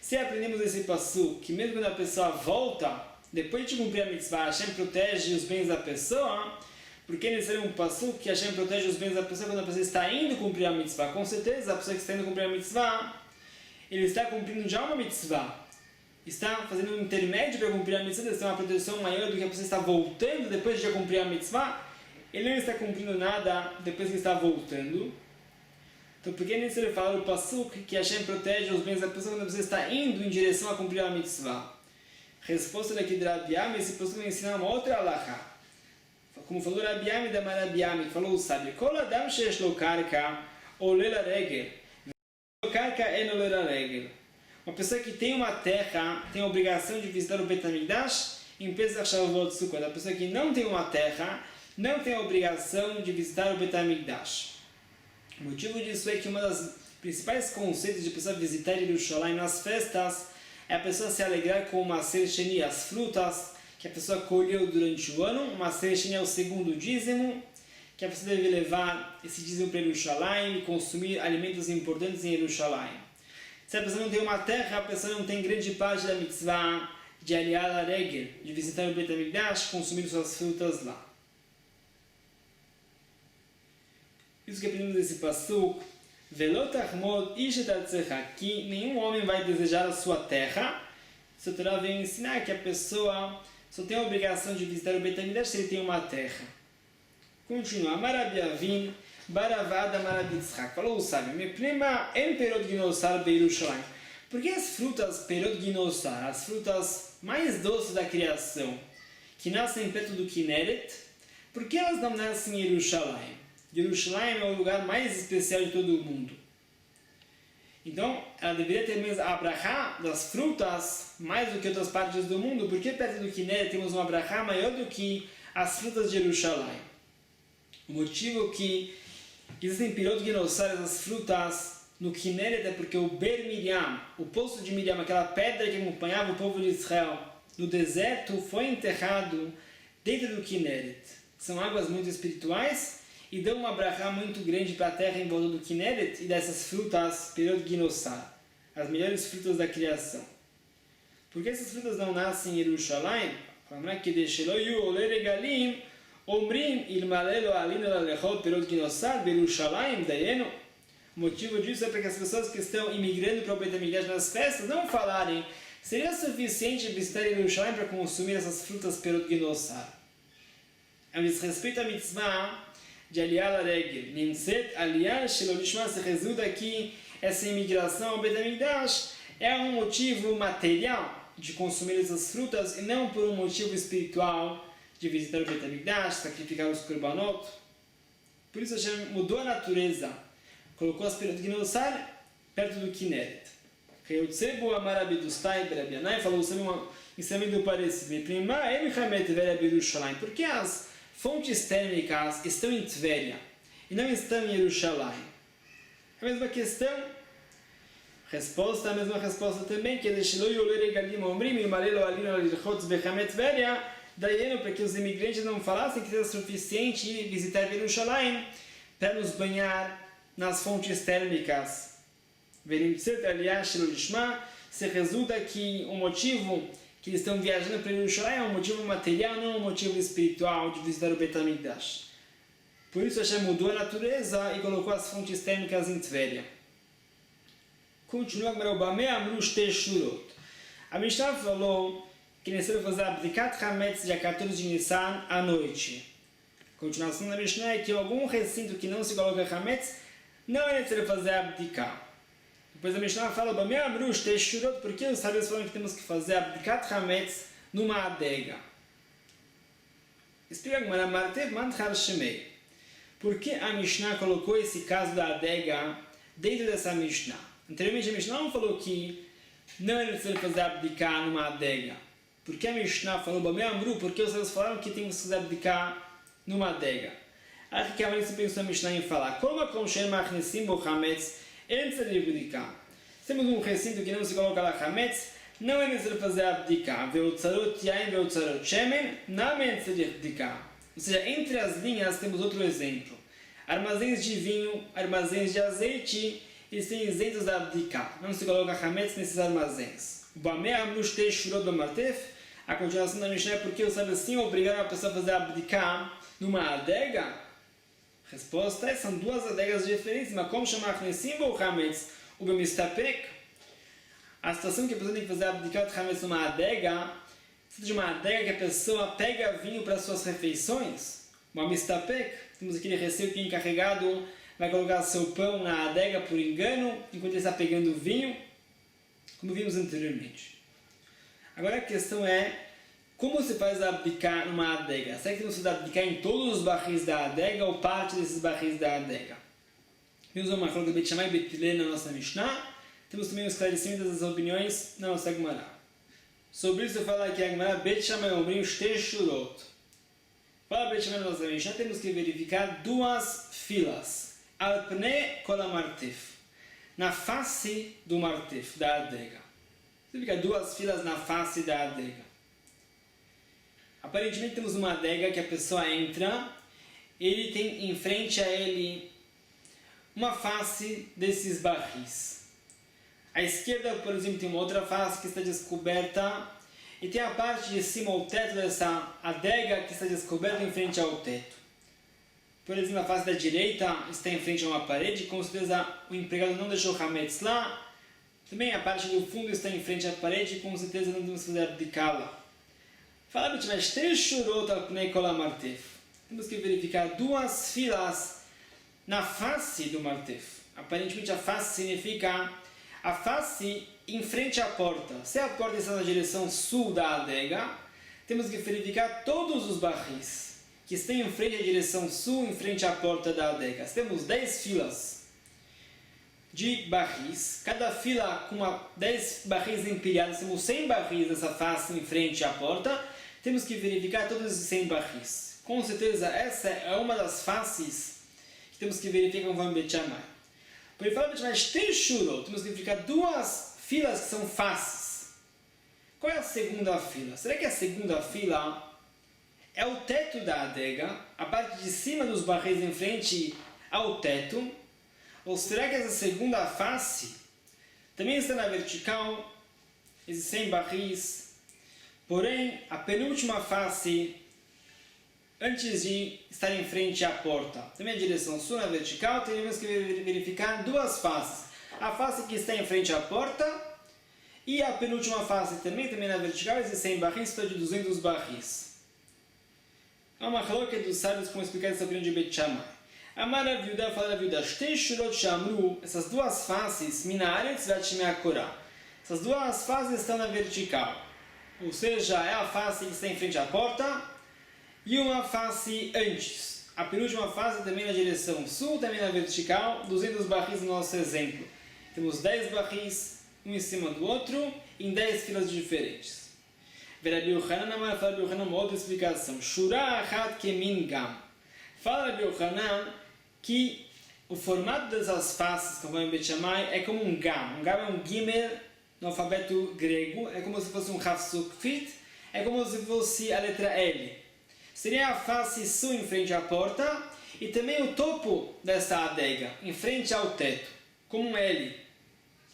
se aprendemos esse passo, que mesmo quando a pessoa volta, depois de cumprir a mitzvah, Hashem protege os bens da pessoa, porque nesse é um passo que Hashem protege os bens da pessoa quando a pessoa está indo cumprir a mitzvah. Com certeza, a pessoa que está indo cumprir a mitzvah, ele está cumprindo já uma mitzvah. Está fazendo um intermédio para cumprir a mitzvah, está uma proteção maior do que a pessoa está voltando depois de cumprir a mitzvah. Ele não está cumprindo nada depois que está voltando. Então, por que nisso ele fala o Pasuk que Hashem protege os bens da pessoa quando a pessoa está indo em direção a cumprir a mitzvah? Resposta daqui de Rabi Ami, esse Pasuk vai ensinar uma outra halakha. Como falou Rabi Ami da Marabi falou o sábio, Kol Adam sheyesh lo karka ole la regel, karka en ole la regel. Uma pessoa que tem uma terra tem a obrigação de visitar o Bet HaMikdash em Pesach Shavuot Sukkot. A pessoa que não tem uma terra não tem a obrigação de visitar o Bet HaMikdash. O motivo disso é que uma das principais conceitos de pessoa visitar Yerushalayim nas festas é a pessoa se alegrar com o Maser Sheni, as frutas que a pessoa colheu durante o ano. O Maser Sheni é o segundo dízimo, que a pessoa deve levar esse dízimo para Yerushalayim e consumir alimentos importantes em Yerushalayim. Se a pessoa não tem uma terra, a pessoa não tem grande parte da mitzvah de aliar a regel, de visitar o Bet HaMikdash, consumir suas frutas lá. Isso que aprendemos desse pasuk, Velot achmod ish et artzecha, que nenhum homem vai desejar a sua terra. O Torá vem ensinar que a pessoa só tem a obrigação de visitar o Bet HaMikdash se ele tem uma terra. Continua, Marabi Avin, Baravada Marabitzchak. Falou o sábio, Me prima en perot ginosar beirushalayim. Porque as frutas perot ginosar, as frutas mais doces da criação, que nascem perto do Kinneret, por que elas não nascem em Yerushalayim? Yerushalayim é o lugar mais especial de todo o mundo. Então, ela deveria ter mesmo a brachá das frutas mais do que outras partes do mundo, porque perto do Kinneret temos uma brachá maior do que as frutas de Yerushalayim. O motivo que existem pirot ginosar, essas frutas, no Kinneret é porque o Ber Miriam, o poço de Miriam, aquela pedra que acompanhava o povo de Israel no deserto, foi enterrado dentro do Kinneret. São águas muito espirituais e dão uma brachá muito grande para a terra em volta do Kinneret e dessas frutas pirot ginosar, as melhores frutas da criação. Por que essas frutas não nascem em Yerushalayim? Que deixou o ole regalim Omrim ilmalelo alina lalechot perot ginosar berushalayim dayeno. O motivo disso é para que as pessoas que estão imigrando para o Bet HaMikdash nas festas não falarem seria suficiente visitar Yerushalayim para consumir essas frutas perot ginosar. É um desrespeito à mitzvah de aliar la regel. Nimset aliar shelolishma se resulta que essa imigração ao Bet HaMikdash é um motivo material de consumir essas frutas e não por um motivo espiritual de visitar o Bet HaMikdash, sacrificar os korbanot. Por isso Hashem mudou a natureza, colocou as perot ginosar perto do Kinneret. Reutzebu amarabidustai berabianai falou sobre um ensinamento parecido. Prima ele chamet verabirushalayim. Porque as fontes térmicas estão em Tveria e não estão em Yerushalayim. A mesma questão. Resposta, a mesma resposta também, que para que os imigrantes não falassem que seria suficiente ir visitar Jerusalém para nos banhar nas fontes térmicas. Se resulta que o motivo que eles estão viajando para Jerusalém é um motivo material, não um motivo espiritual de visitar o Beit HaMikdash. Por isso Hashem mudou a natureza e colocou as fontes térmicas em Tveria. Continua a Mishnah falou que necessário fazer Abdikat Hametz dia 14 de Nissan à noite. Continuação da Mishnah é que algum recinto que não se coloca Hametz não é necessário fazer Abdikat. Depois a Mishnah fala porque os sábios falam que temos que fazer Abdikat Hametz numa adega. Explica como era Martev Manchar Shemei. Por que a Mishnah colocou esse caso da adega dentro dessa Mishnah? Anteriormente a Mishnah não falou que não é necessário fazer abdicar numa adega. Por que a Mishnah falou porque os sábios falaram que temos que fazer abdicar numa adega? Aqui que a Marisa pensou a Mishnah em falar antes de abdicar. Se temos um recinto que não se coloca lá Hametz, não é necessário fazer abdicar. Ou seja, entre as linhas temos outro exemplo. Armazéns de vinho, armazéns de azeite, eles têm isentos da abdicar. Não se coloca Hametz nesses armazéns. A continuação da Mishnah é porque os sábios sim obrigaram a pessoa a fazer abdicar numa adega? Resposta é, são duas adegas diferentes, mas como chamar Hametz ou Hametz? O Bemistapek? A situação que a pessoa tem que fazer abdicar de Hametz numa adega, de uma adega que a pessoa pega vinho para suas refeições, uma Mistapek, temos aquele receio que o encarregado vai colocar seu pão na adega por engano, enquanto ele está pegando vinho, como vimos anteriormente. Agora a questão é, como se faz abdicar numa adega? Será que temos que abdicar em todos os barris da adega ou parte desses barris da adega? Vimos uma coloca Beit Shammai e Beit Hillel na nossa Mishnah, temos também um esclarecimento das opiniões na nossa Gemara. Sobre isso fala aqui a Gemara, Beit Shammai Omrim Shtei Shurot. Para Beit Shammai na nossa Mishnah temos que verificar duas filas. Al Pnei Kol HaMartef, na face do martef, da adega. Significa duas filas na face da adega. Aparentemente temos uma adega que a pessoa entra, ele tem em frente a ele uma face desses barris. À esquerda, por exemplo, tem uma outra face que está descoberta e tem a parte de cima, o teto dessa adega que está descoberta em frente ao teto. Por exemplo, a face da direita está em frente a uma parede, com certeza o empregado não deixou Hametz lá. Também a parte do fundo está em frente à parede, com certeza não temos que fazer abdicá-la. Fala, mas temos que verificar duas filas na face do martef. Aparentemente a face significa a face em frente à porta. Se a porta está na direção sul da adega, temos que verificar todos os barris que estão em frente à direção sul, em frente à porta da adega. Temos 10 filas de barris, cada fila com 10 barris empilhados, temos 100 barris dessa face em frente à porta, temos que verificar todos esses 100 barris. Com certeza essa é uma das faces que temos que verificar conforme Beit Shammai. Por ele fala Beit Shammai, temos que verificar duas filas que são faces. Qual é a segunda fila? Será que a segunda fila é o teto da adega, a parte de cima dos barris em frente ao teto? Ou será que essa segunda face também está na vertical, esses 100 barris, porém a penúltima face, antes de estar em frente à porta, também a direção sul na vertical, temos que verificar duas faces. A face que está em frente à porta e a penúltima face também na vertical, esses 100 barris, estou de 200 barris. Há uma coloca dos sábios como explicar essa opinião de Beit Shammai. Amar a viúda fala a viúda, Shtei Shurot Shamru, essas duas faces, Minaretz Vatshimei Korah. Essas duas faces estão na vertical. Ou seja, é a face que está em frente à porta e uma face antes. A penúltima face também na direção sul, também na vertical, 200 barris no nosso exemplo. Temos 10 barris, um em cima do outro, em 10 filas diferentes. Rabi Yochanan Amar fala Rabi Yochanan uma outra explicação. Shura Achat Kemin Gam. Fala Rabi Yochanan que o formato dessas faces, como em Bet Shammai, é como um gam. Um gam é um gimel no alfabeto grego, é como se fosse um Hafsukfit, é como se fosse a letra L. Seria a face sul em frente à porta e também o topo dessa adega, em frente ao teto, como um L.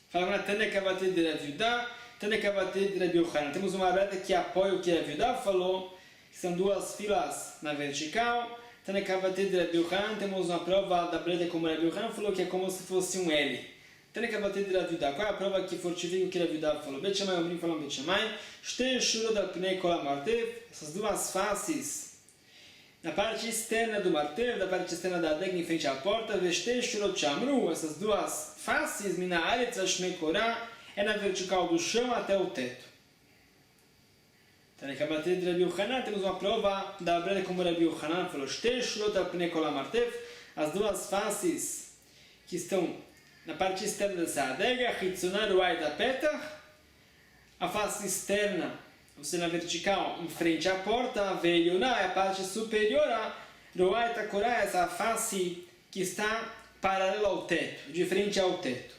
Fala na Tânia Kavatet de Rav Yudá, Tânia Kavatet de Rav Yochanan. Temos uma breta que apoia o que Rav Yudá falou, que são duas filas na vertical. Tânia Kavatet de Rav Yochanan, temos uma prova da breta como Rav Yochanan falou, que é como se fosse um L. Tânia Kavatet de Rav Yudá, qual é a prova que fortifica o que Rav Yudá falou? Bet Shammai, Omrim falam Bet Shammai, Shtei Shurot al Pnei Kol HaMartev, essas duas faces, na parte externa do martev, da parte externa da adega em frente à porta, Veshtei Shurot Shamru, essas duas faces, Mina Aretz Hashmei Korah, é na vertical do chão até o teto. Tânia Kavatet de Rav Yochanan, temos uma prova da breta como Rav Yochanan falou, Shtei Shurot al Pnei Kol HaMartev, as duas faces que estão na parte externa dessa adega, Hitzonar Ruai da Petach, a face externa, ou seja, na vertical, em frente à porta, Veilioná é a parte superior, a Ruai da Korah, essa face que está paralela ao teto, de frente ao teto.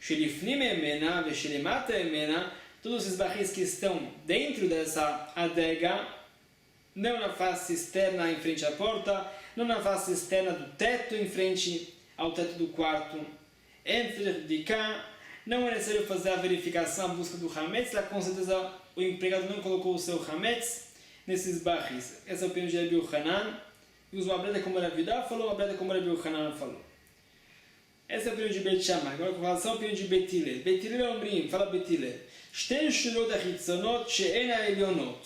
Shelifnim Emena, Veshelimata Emena, todos esses barris que estão dentro dessa adega, não na face externa em frente à porta, não na face externa do teto em frente ao teto do quarto, entre de cá, não é necessário fazer a verificação, a busca do Hametz, lá com certeza o empregado não colocou o seu Hametz nesses barris. Essa é a opinião de Rav Yochanan, e usa uma breta como Rav Yudá falou, uma breta como Rav Yochanan falou. Essa é a opinião de Bet Shammai. Agora com relação à opinião de Bet Hillel. Bet Hillel Omrim, fala Bet Hillel, Shtei Shurot HaChitzonot she'en ha'elionot.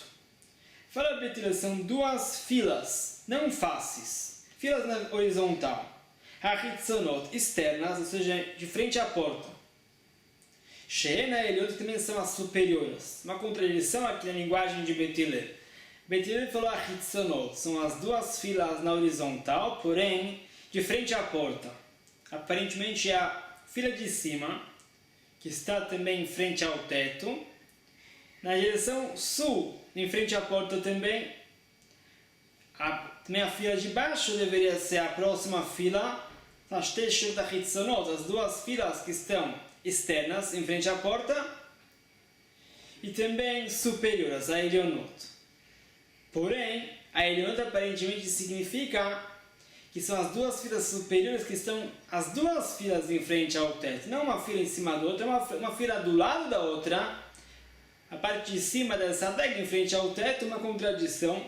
Fala Bet Hillel, são duas filas, não faces, filas na horizontal. HaChitzonot, externas, ou seja, de frente à porta. She'en ha'elionot também são as superiores. Uma contradição aqui na linguagem de Bet Hillel. Bet Hillel falou HaChitzonot, são as duas filas na horizontal, porém, de frente à porta. Aparentemente é a fila de cima, que está também em frente ao teto. Na direção sul, em frente à porta também. Também a fila de baixo deveria ser a próxima fila. As duas filas que estão externas, em frente à porta. E também superiores, a Elionot. Porém, a Elionot aparentemente significa que são as duas filas superiores que estão as duas filas em frente ao teto. Não uma fila em cima da outra, uma fila do lado da outra. A parte de cima dessa adega em frente ao teto, uma contradição.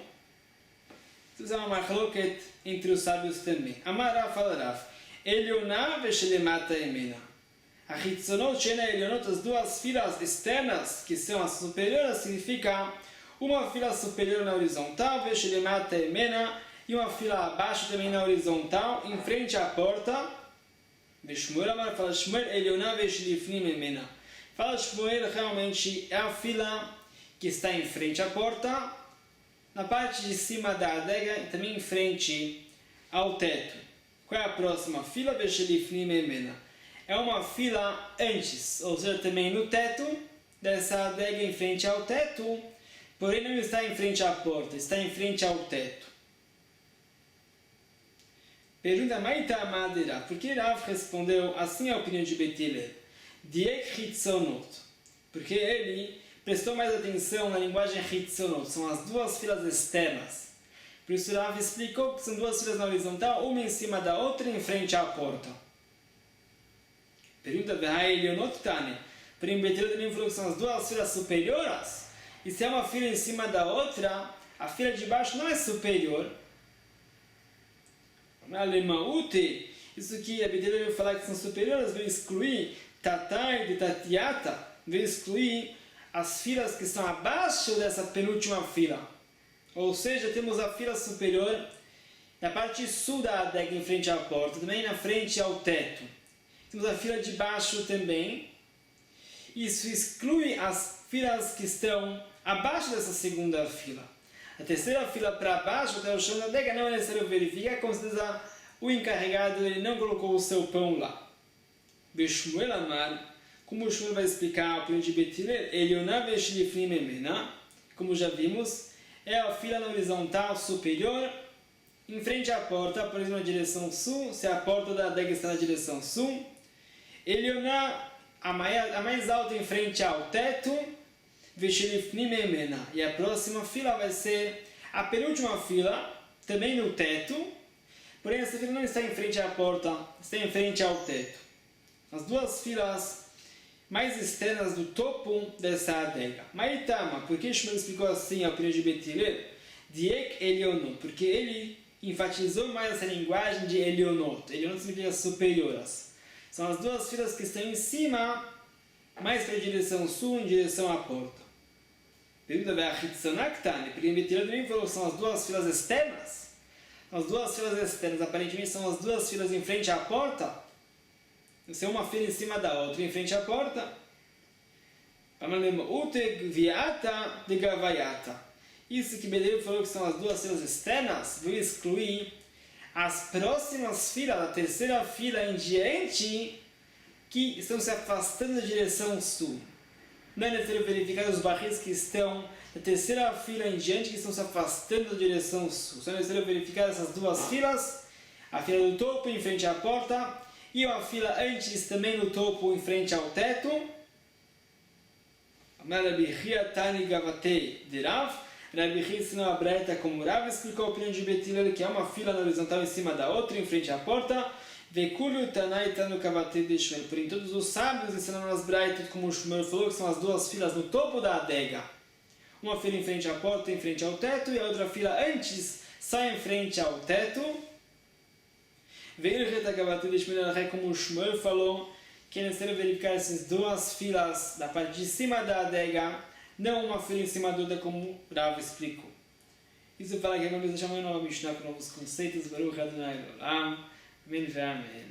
Isso é uma machloket entre os sábios também. Amar fala Rav, Elioná veshelemata emena. A Hitzonot she'en ha'elionot, as duas filas externas, que são as superiores, significa uma fila superior na horizontal, veshelemata emena, e uma fila abaixo também na horizontal, em frente à porta. Shmuel Amar fala Shmuel, Elioná veshelifnim emena. Fala Shmuel, realmente é a fila que está em frente à porta, na parte de cima da adega e também em frente ao teto. Qual é a próxima fila? Veshelifnim emena. É uma fila antes, ou seja, também no teto, dessa adega em frente ao teto, porém não está em frente à porta, está em frente ao teto. Pergunta Maita Amadera, por que Rav respondeu assim a opinião de Bet Hillel? Diek Hitzonot, porque ele prestou mais atenção na linguagem Hitzonot, são as duas filas externas. Por isso Rav explicou que são duas filas na horizontal, uma em cima da outra em frente à porta. Pergunta Vehai Elionot Tane, porém Bet Hillel também falou que são as duas filas superiores, e se é uma fila em cima da outra, a fila de baixo não é superior. Alemaute, isso que a Bet Hillel veio falar que são superiores, veio excluir Tatai de Tatiata, veio excluir as filas que estão abaixo dessa penúltima fila. Ou seja, temos a fila superior na parte sul da adega em frente à porta, também na frente ao teto. Temos a fila de baixo também. Isso exclui as filas que estão abaixo dessa segunda fila. A terceira fila para baixo, até o chão da adega, não é necessário verificar, com certeza o encarregado ele não colocou o seu pão lá. Shmuel Amar, como o Shmuel vai explicar a opinião de Bet Hillel, Elioná veshelifnim emena, como já vimos, é a fila na horizontal superior em frente à porta, por exemplo, na direção sul, se a porta da adega está na direção sul, Elioná, a mais alta em frente ao teto, Veshilifnim Memena. E a próxima fila vai ser a penúltima fila, também no teto, porém essa fila não está em frente à porta, está em frente ao teto. As duas filas mais externas do topo dessa adega. Maitama, por que Shmuel explicou assim a opinião de Beit Hillel? Diek Elionot, porque ele enfatizou mais essa linguagem de Elionot. Elionot significa superiores. São as duas filas que estão em cima, mais para a direção sul, em direção à porta. Pergunta vai a Hitzonaktane, porque Beit Hillel também falou que são as duas filas externas. As duas filas externas, aparentemente, são as duas filas em frente à porta. Se uma fila em cima da outra, em frente à porta. Isso que Bedeu falou que são as duas filas externas, vou excluir as próximas filas, da terceira fila em diante, que estão se afastando da direção sul. Não é necessário verificar os barris que estão da terceira fila em diante, que estão se afastando da direção sul. Só é necessário verificar essas duas filas, a fila do topo em frente à porta, e uma fila antes também no topo em frente ao teto. Rabi Chia Tani Gavatei de Rav. Rabi Chia ensinou a breita como Rav explicou a opinião de Beit Hillel, que é uma fila na horizontal em cima da outra, em frente à porta. Vekulu Tanai Tanu Gavatei de Shmuel. Porém, todos os sábios ensinaram as breitas, como o Shmuel falou, que são as duas filas no topo da adega. Uma fila em frente à porta, em frente ao teto, e a outra fila antes, só em frente ao teto. Como o Shmuel falou, que é necessário verificar essas duas filas da parte de cima da adega, não uma fila em cima da outra, como o Rav explicou. Isso fala que agora nós chamamos uma Mishnah com novos conceitos. Baruch Adonai Olam. Amém.